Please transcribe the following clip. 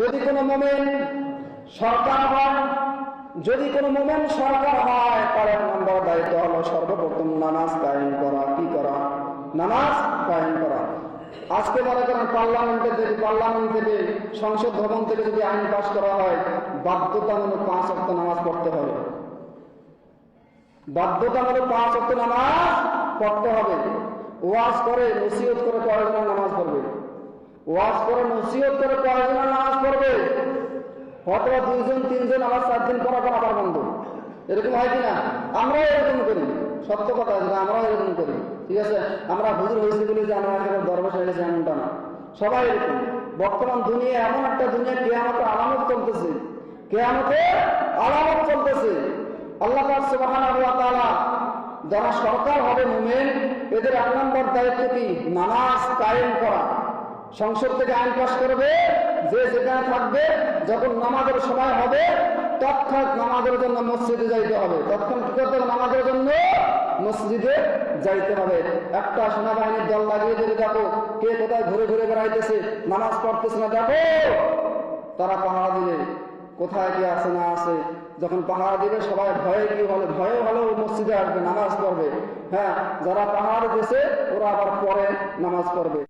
যদি কোনো মোমেন সরকার হয়, যদি কোনো মোমেন সরকার হয়, তার এক নম্বর দায়িত্ব হলো সর্বপ্রথম নামাজ কায়েম করা। কি করা? নামাজ কায়েম করা। আজকে মনে করেন পার্লামেন্ট থেকে সংসদ ভবন থেকে যদি আইন পাস করা হয়, বাধ্যতামূলক 5 ওয়াক্ত নামাজ পড়তে হবে। বাধ্যতামূলক 5 ওয়াক্ত নামাজ পড়তে হবে। ওয়াজ করে নসিহত করে কয়েকজন নামাজ পড়বে? ওয়াজ করে নসিহত করে কয়েকজন নামাজ পড়বে? অথবা 2 জন 3 জন আবার 4 দিন পড়া আবার বন্ধ। এরকম হয় কিনা? আমরাও এরকম করি। সত্য কথা আছে, আমরাও এরকম করি। ঠিক আছে, আমরা হুজুর হয়েছি বলে যে আমরা একেবারে দরবেশ হয়ে গেছে এমনটা না। সবাই এরকম। বর্তমান দুনিয়া এমন একটা দুনিয়া, কিয়ামতের আলামত চলতেছে। কিয়ামতের আলামত চলতেছে। আল্লাহ পাক সুবহানাহু ওয়া তাআলা যারা সরকার হবে মুমিন, এদের 1 নম্বর দায়িত্ব কি? নামাজ কায়েম করা। সংসদ থেকে আইন পাস করবে, যে যেখানে থাকবে, যখন নামাজের সময় হবে তৎক্ষণাৎ নামাজের জন্য মসজিদে যাইতে হবে। তৎক্ষণাৎ কি করতে হবে? নামাজের জন্য মসজিদে যাইতে হবে। একটা সেনাবাহিনীর দল লাগিয়ে যদি দেখো কে কোথায় ঘুরে ঘুরে বেড়াইতেছে, নামাজ পড়তেছে না, দেখো তারা পাহারা দিবে কোথায় কে আছে না আছে। যখন পাহারা দিবে সবাই ভয়ে কি বলে, ভয়ে হলেও মসজিদে আসবে, নামাজ পড়বে। হ্যাঁ, যারা পাহাড় দিয়েছে ওরা আবার পরে নামাজ পড়বে।